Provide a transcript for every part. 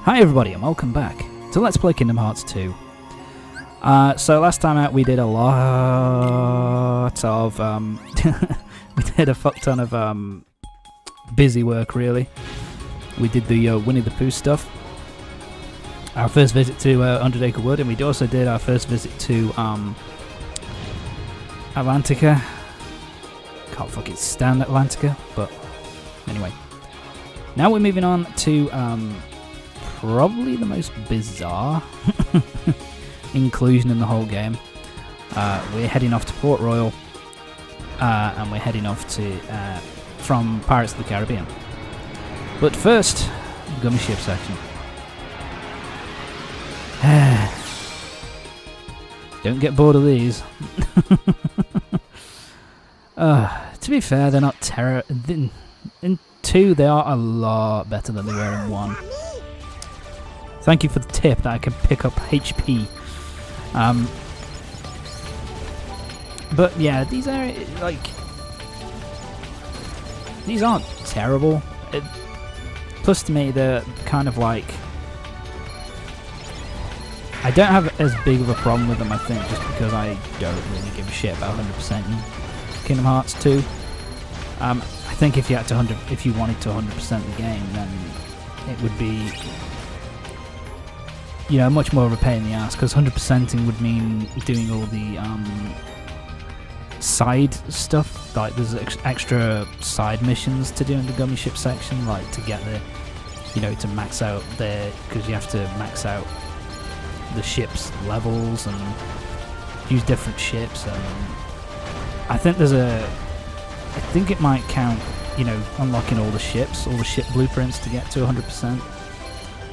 Hi everybody and welcome back to Let's Play Kingdom Hearts 2. So last time out we did a lot of we did a fuck ton of busy work really. We did the Winnie the Pooh stuff, our first visit to 100 Acre Wood, and we also did our first visit to Atlantica. Can't fucking stand Atlantica, but anyway. Now we're moving on to probably the most bizarre inclusion in the whole game. We're heading off to Port Royal, and we're heading off to from Pirates of the Caribbean. But first, Gummy Ship section. Don't get bored of these. To be fair, they're not in 2, they are a lot better than they were in 1. Thank you for the tip that I can pick up HP. But yeah, these are these aren't terrible. Plus, to me, they're kind of like, I don't have as big of a problem with them, I think, just because I don't really give a shit about 100% in Kingdom Hearts 2. I think if you had to if you wanted to 100% the game, then it would be, you know, much more of a pain in the ass, because 100%ing would mean doing all the side stuff, like there's extra side missions to do in the Gummy Ship section, like to get the, you know, to max out because you have to max out the ship's levels and use different ships, and I think I think it might count, you know, unlocking all the ship blueprints to get to 100%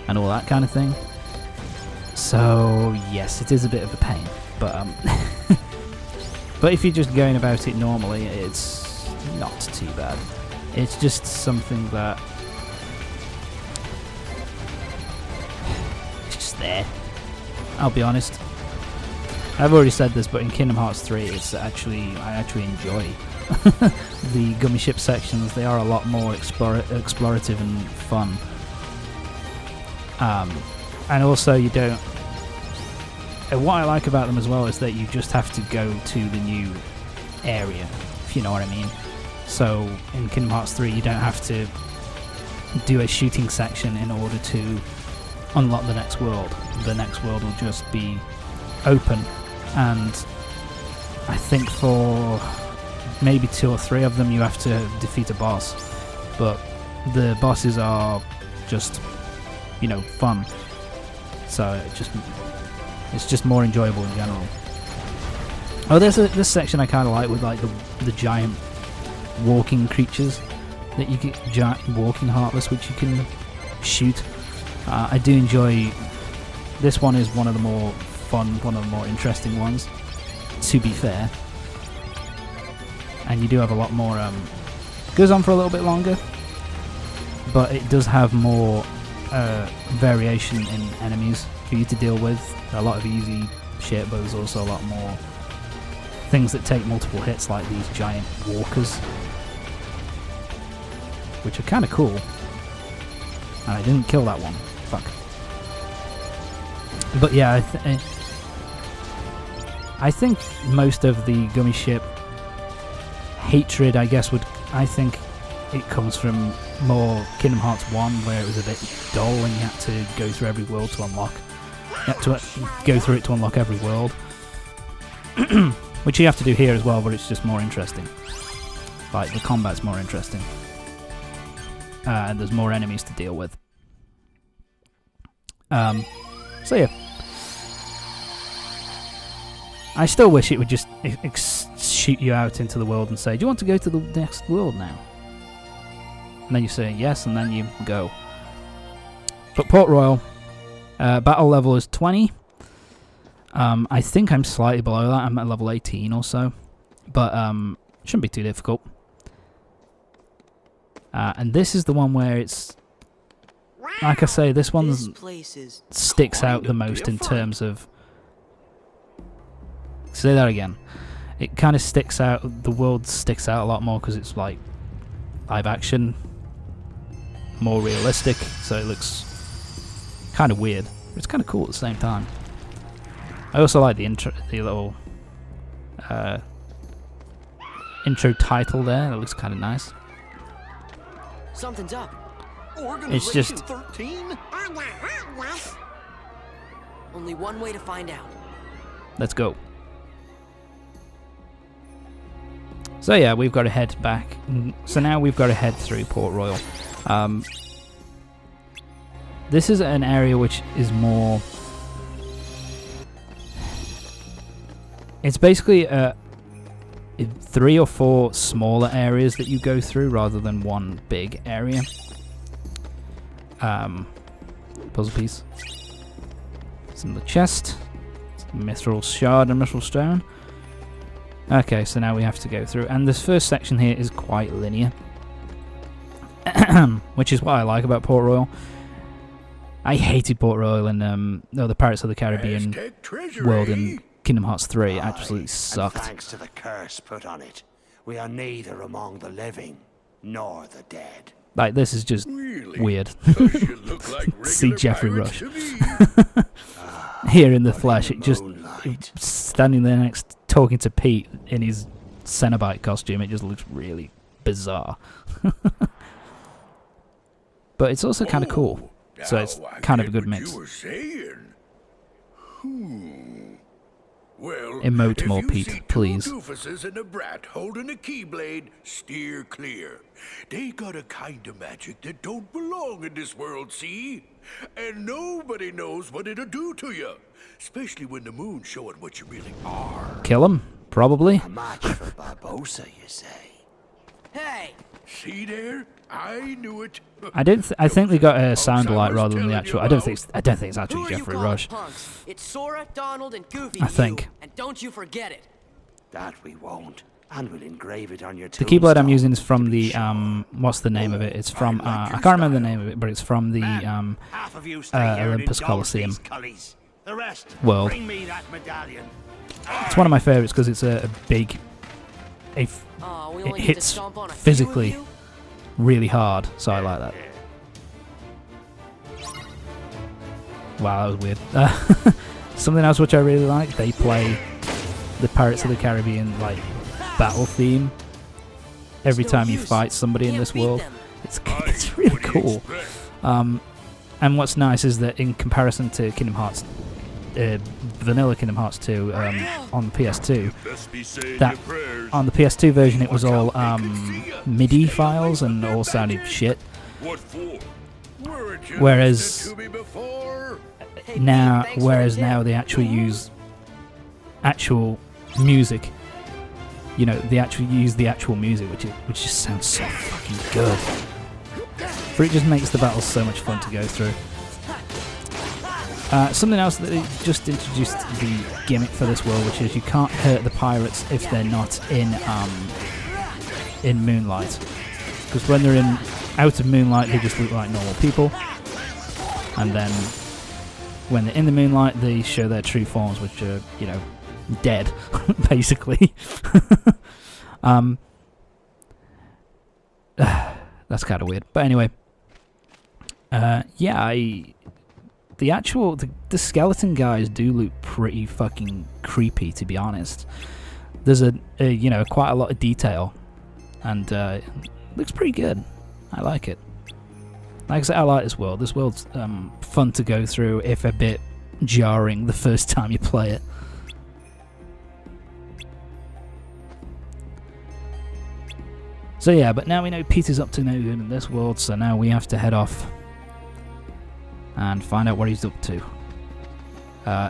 and all that kind of thing. So yes, it is a bit of a pain, but but if you're just going about it normally, it's not too bad. It's just something that it's just there. I'll be honest. I've already said this, but in Kingdom Hearts 3, I actually enjoy the Gummy Ship sections. They are a lot more explorative and fun. And also, you don't. What I like about them as well is that you just have to go to the new area, if you know what I mean. So in Kingdom Hearts 3, you don't have to do a shooting section in order to unlock the next world. The next world will just be open, and I think for maybe 2 or 3 of them you have to defeat a boss, but the bosses are just, you know, fun. So it's just more enjoyable in general. Oh, there's this section I kind of like with like the giant walking creatures that you get, giant walking heartless, which you can shoot. I do enjoy. This one is one of the more fun, one of the more interesting ones, to be fair. And you do have a lot more. Goes on for a little bit longer, but it does have more variation in enemies for you to deal with. A lot of easy shit, but there's also a lot more things that take multiple hits, like these giant walkers, which are kind of cool. And I didn't kill that one. Fuck. But yeah, I think most of the Gummy Ship hatred, I guess, I think it comes from more Kingdom Hearts 1, where it was a bit dull and you had to go through every world to unlock. You had to go through it to unlock every world. Which you have to do here as well, but it's just more interesting. Like, the combat's more interesting. And there's more enemies to deal with. So yeah. I still wish it would just shoot you out into the world and say, do you want to go to the next world now? And then you say yes, and then you go. But Port Royal, battle level is 20. I think I'm slightly below that. I'm at level 18 or so. But shouldn't be too difficult. And this is the one where it's, like I say, this one sticks out the most in terms of... Say that again. It kind of sticks out, the world sticks out a lot more because it's like live action, more realistic, so it looks kind of weird. But it's kind of cool at the same time. I also like the little intro title there. That looks kind of nice. Something's up. It's just 13? Only one way to find out. let's go. So yeah, we've got to head back. So now we've got to head through Port Royal. This is an area which is more... It's basically 3 or 4 smaller areas that you go through rather than one big area. Puzzle piece. It's in the chest. Mithril shard and mithril stone. Okay, so now we have to go through. And this first section here is quite linear. Which is what I like about Port Royal. I hated Port Royal in the Pirates of the Caribbean world in Kingdom Hearts 3. It absolutely sucked. And thanks to the curse put on it, we are neither among the living nor the dead. Like, this is just weird. You look like See regular Jeffrey pirates Rush. to me. Here in the flesh, it just Moonlight. standing there next, talking to Pete in his Cenobite costume, it just looks really bizarre. But it's also kind of cool, so it's Now I kind of a get good what mix. You were saying. Well, Emote if more, you Pete, see please. 2 doofuses and a brat holding a keyblade, steer clear. They got a kind of magic that don't belong in this world, see? And nobody knows what it'll do to you, especially when the moon's showing what you really are. Kill him, probably. A match for Barbosa, you say? Hey! See there? I knew it. I think they got a sound alike was rather than the telling actual. you I don't think about. it's Who actually are you Jeffrey calling Rush. punks? It's Sora, Donald, and Goofy. I to think. you, and don't you forget it. That we won't. And we'll engrave it on your The keyblade I'm tombstone, using is from to be the sure. what's the name of it? It's from I like I your can't remember the style. name of it, but it's from the Half of you stay here and Olympus indulge Coliseum these cullies. The rest, world. bring me that medallion. It's one of my favorites because it's a big. It Aw, we It only get to hits stomp on a few of physically. you? really hard, so I like that. Wow, that was weird. Something else which I really like, they play the Pirates of the Caribbean like battle theme every It's no time you use. fight somebody in Can't this beat world. them. It's really What do you cool. expect? And what's nice is that in comparison to Kingdom Hearts, vanilla Kingdom Hearts 2 on the PS2, Best be saying that your prayers. on the PS2 version it was all MIDI files and all sounded shit. What for? Weren't you Whereas- listening to me before? Hey, Now, Pete, thanks for whereas the now tip. they actually use actual music. You know, they actually use the actual music, which just sounds so fucking good. But it just makes the battles so much fun to go through. Something else that they just introduced the gimmick for this world, which is you can't hurt the pirates if they're not in Moonlight, because when they're out of Moonlight, they just look like normal people, and then when they're in the Moonlight, they show their true forms, which are, you know, dead, basically. That's kind of weird, but anyway. Yeah, the skeleton guys do look pretty fucking creepy, to be honest. There's you know, quite a lot of detail, and it looks pretty good. I like it. Like I said, I like this world. This world's fun to go through, if a bit jarring the first time you play it. So yeah, but now we know Peter's up to no good in this world, so now we have to head off and find out what he's up to.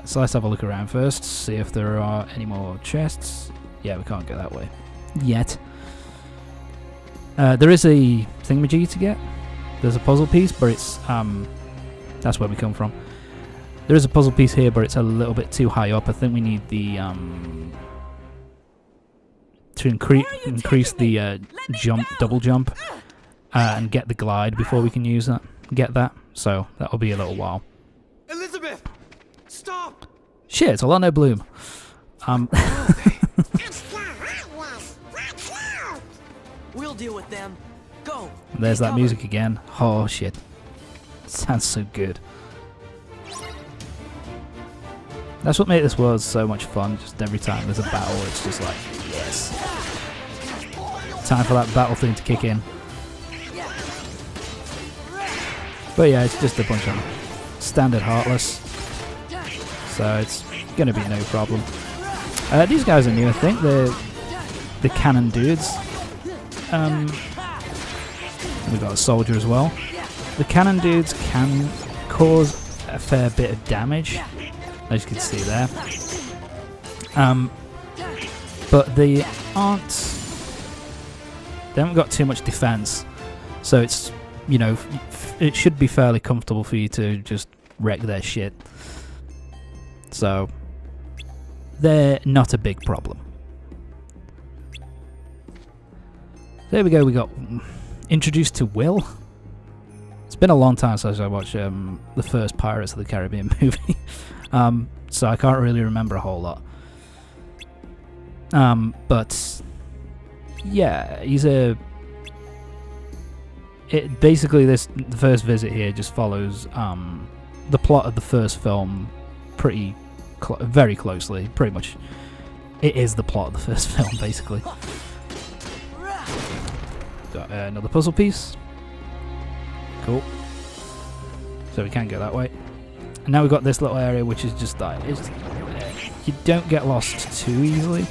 So let's have a look around first, see if there are any more chests. Yeah, we can't go that way yet. There is a thingamajiggy to get. There's a puzzle piece, but it's that's where we come from. There is a puzzle piece here, but it's a little bit too high up. I think we need the to increase the double jump, and get the glide before we can use that. Get that. So that'll be a little while. Elizabeth, stop! Shit, it's Orlando Bloom. We'll deal with them. Go. There's Take that cover. music again. Oh shit, sounds so good. That's what made this world so much fun. Just every time there's a battle, it's just like, yes. Time for that battle thing to kick in. But yeah, it's just a bunch of standard Heartless. So it's going to be no problem. These guys are new, I think. They're the cannon dudes. We've got a soldier as well. The cannon dudes can cause a fair bit of damage, as you can see there. But they haven't got too much defense, so it's, you know, it should be fairly comfortable for you to just wreck their shit. So they're not a big problem. There we go, we got introduced to Will. It's been a long time since I watched the first Pirates of the Caribbean movie, so I can't really remember a whole lot. But yeah, basically the first visit here just follows the plot of the first film very closely. Pretty much, it is the plot of the first film, basically. Got another puzzle piece. Cool. So we can go that way. And now we've got this little area, which is just like, you don't get lost too easily.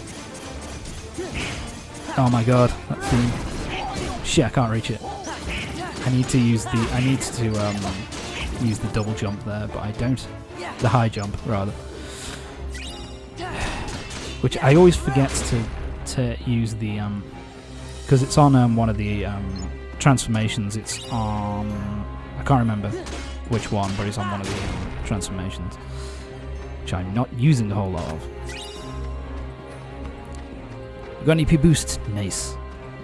Oh my god, that theme. Shit, I can't reach it. I need to use the double jump there, but I don't. The high jump, rather. Which I always forget to use the because it's on one of the transformations. It's on, I can't remember which one, but it's on one of the transformations, which I'm not using a whole lot of. Got an EP boost, nice.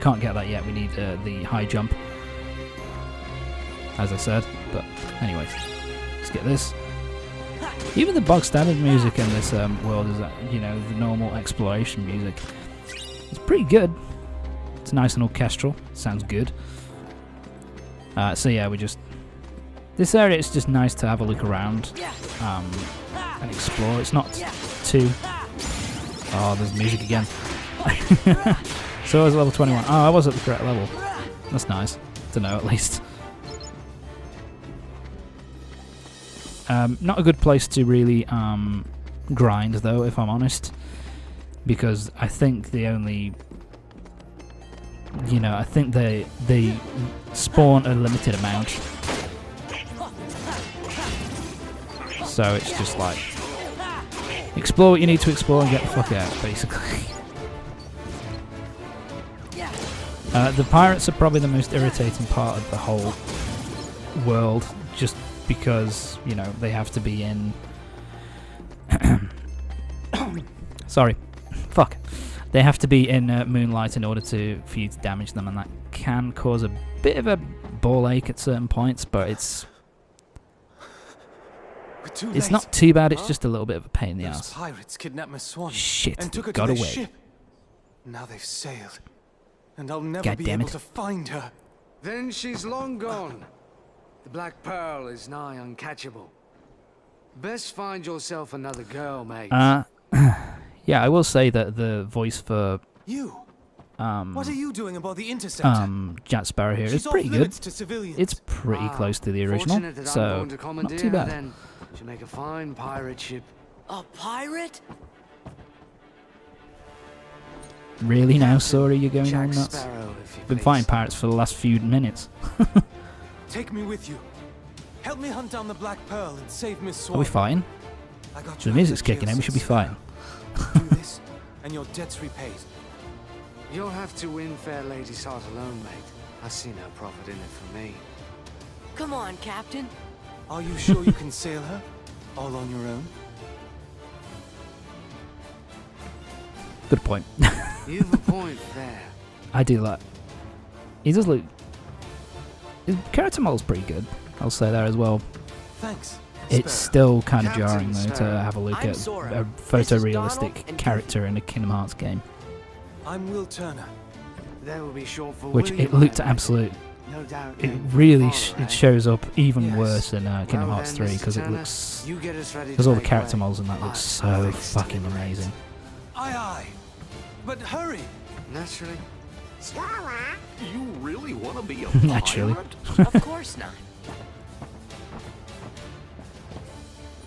Can't get that yet. We need the high jump, as I said. But anyway, let's get this. Even the bog standard music in this world is, you know, the normal exploration music. It's pretty good. It's nice and orchestral. Sounds good. So yeah, this area is just nice to have a look around and explore. It's not too. Oh, there's music again. So I was level 21. Oh, I was at the correct level. That's nice to know, at least. Not a good place to really grind, though, if I'm honest, because I think the only, you know, I think they spawn a limited amount, so it's just like explore what you need to explore and get the fuck out, basically. The pirates are probably the most irritating part of the whole world, just because, you know, they have to be in sorry, fuck. They have to be in moonlight in order for you to damage them, and that can cause a bit of a ball ache at certain points, but it's not too bad. It's just a little bit of a pain in the ass. Pirates kidnapped my swan. Shit, and took her got to their away. ship. Now they've sailed, and I'll never God be damn able it. to find her. Then she's long gone. The Black Pearl is nigh uncatchable. Best find yourself another girl, mate. Yeah, I will say that the voice for You? What are you doing aboard the Interceptor? Jack Sparrow here is She's off pretty good. limits to civilians. It's pretty close to the original, Fortunate that I'm so going to not commandeer too bad. Then. Should make a fine pirate ship. A pirate? Really now, sorry, you're going Jack on nuts? Sparrow, if you Been please. fighting pirates for the last few minutes. Take me with you. Help me hunt down the Black Pearl and save Miss Swan. Are we fighting? I got So you the music's out of jail kicking in, we should be since fighting. Do this, and your debt's repaid. You'll have to win fair lady's heart alone, mate. I see no profit in it for me. Come on, Captain. Are you sure you can sail her? All on your own? Good point. You've a point there. I do like. He does look. His character model's pretty good. I'll say that as well. Thanks. It's Sparrow. still kind of Captain jarring though to Sparrow. have a look I'm at Sora. a This is Donald photorealistic and character in a Kingdom Hearts game, I'm Will Turner. That will be short for which William, it looked I imagine. absolute No doubt. it you'll really follow, eh? it shows up even Yes. worse in Kingdom Well Hearts then, 3 Mr. because it Turner, looks. you get us ready Because to all the make character way. models and that looks I'll so fix fucking the amazing. Aye, aye. But hurry. Naturally. You really want to be a Naturally. pirate? Of course not.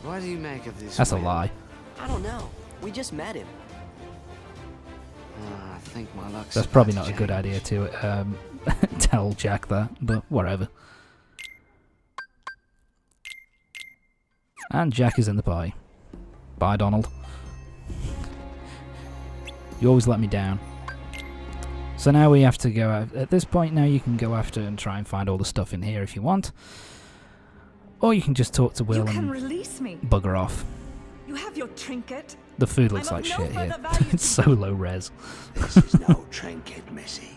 What do you make of this? That's a whim? lie. I don't know. We just met him. I think my luck's That's about probably to not a good change. idea to tell Jack that, but whatever. And Jack is in the pie. Bye, Donald. You always let me down. So now we have to go out. At this point now you can go after and try and find all the stuff in here if you want. Or you can just talk to You Will can and release me. bugger off. You have your trinket. The food looks I'm like of no shit here. further value It's to so low res. This is no trinket, Missy.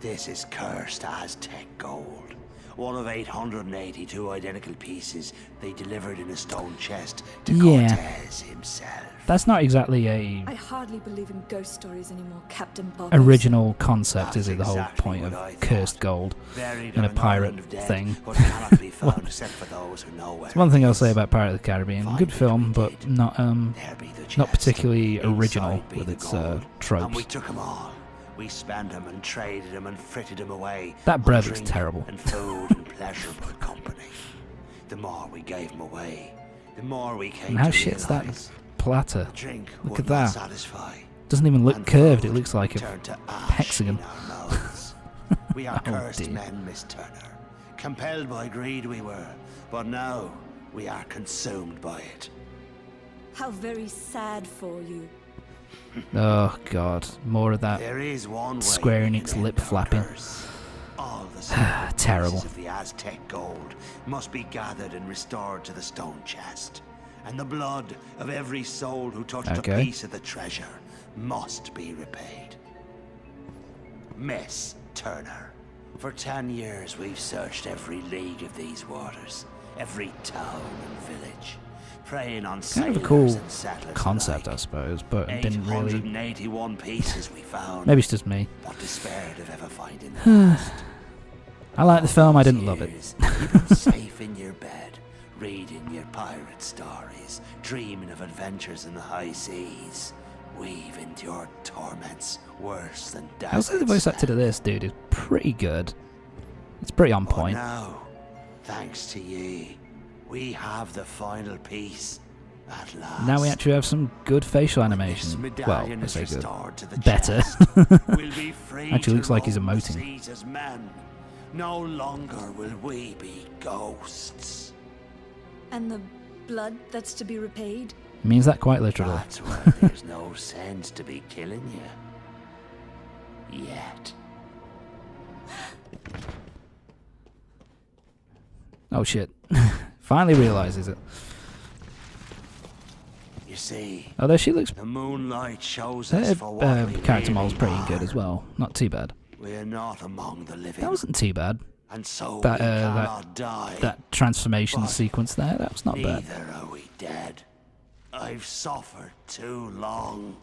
This is cursed Aztec gold. One of 882 identical pieces they delivered in a stone chest to Yeah. Cortez himself. That's not exactly a I hardly believe in ghost stories anymore, Captain Bob. original concept, is That's it? The whole exactly point what of I thought. cursed gold Buried in a on an pirate island of death, thing. but cannot be found except for those who know where It's one it thing I'll is. say about Pirate of the Caribbean. Good film, but not There be the not chest. particularly Inside original be with the its gold. And we tropes. took them all. We spent them and traded them and fritted them away. That on bread looks drink terrible. And food and pleasurable company. The more we gave them away, the more we came And how to shit's that realize platter? drink Look would at not that. satisfy. Doesn't even look And curved. It food looks like a turned to ash hexagon. in our mouths. We are Oh, cursed dear. men, Miss Turner. Compelled by greed we were, but now we are consumed by it. How very sad for you. Oh god, more of that. There is one way Square we Enix can lip end our flapping. curse. All the silver Terrible. pieces of the Aztec gold must be gathered and restored to the stone chest. And the blood of every soul who touched Okay. a piece of the treasure must be repaid. Miss Turner, for 10 years we've searched every league of these waters, every town and village, preying on Kind of a sailors cool and settlers concept, I alike. suppose, but it didn't really. 881 pieces we found. Maybe it's just me. But despaired of ever finding the last. I like the film. I didn't love it. Years, You've been safe in your bed, reading your pirate stories, dreaming of adventures in the high seas. We've endured torments worse than death. I'll say the voice actor to this dude is pretty good. It's pretty on But point. now, thanks to ye, we have the final piece at last. Now we actually have some good facial This animation. Well, medallion I is say good. restored to the Better. chest. We'll be free Actually to looks like he's roam the emoting. seas as men. No longer will we be ghosts. And the blood that's to be repaid? Means that quite literally. That's why there's no sense to be killing you. Yet. Oh shit. Finally realizes it. You see, Although she looks. the moonlight shows Her us for what we character really model's pretty are. good as well. Not too bad. We're not among the living. That wasn't too bad. and so that, we that- cannot die. That transformation But sequence there, that was not bad. Neither are we dead. I've suffered too long.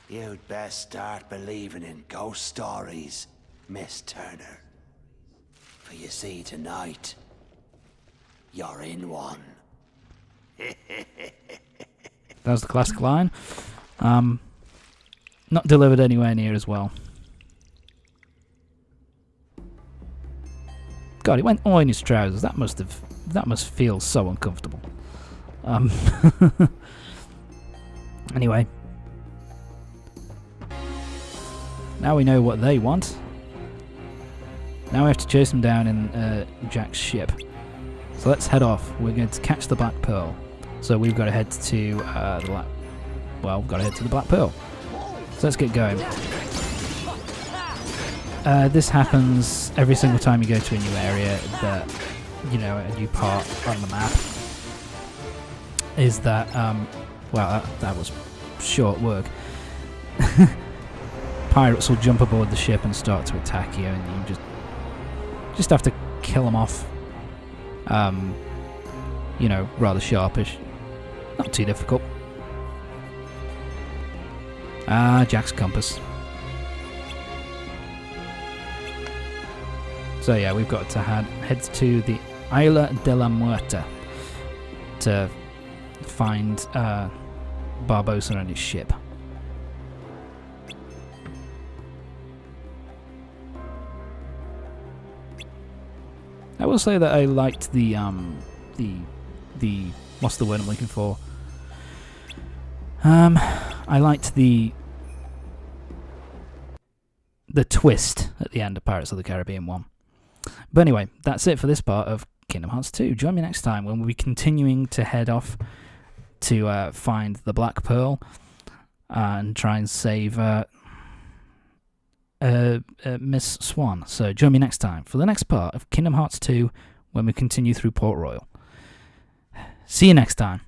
You'd best start believing in ghost stories, Miss Turner. For you see, tonight, you're in one. That was the classic line. Not delivered anywhere near as well. God, he went all in his trousers. That must feel so uncomfortable. Anyway. Now we know what they want. Now we have to chase them down in Jack's ship. So let's head off. We're going to catch the Black Pearl. So we've got to head to we've got to head to the Black Pearl. So let's get going. This happens every single time you go to a new area that, a new part on the map. Is that, that was short work. Pirates will jump aboard the ship and start to attack you, and you just have to kill them off. Rather sharpish. Not too difficult. Jack's compass. So yeah, we've got to head to the Isla de la Muerta to find Barbosa and his ship. I will say that I liked the what's the word I'm looking for? I liked the twist at the end of Pirates of the Caribbean 1. But anyway, that's it for this part of Kingdom Hearts 2. Join me next time when we'll be continuing to head off to find the Black Pearl and try and save Miss Swan. So join me next time for the next part of Kingdom Hearts 2 when we continue through Port Royal. See you next time.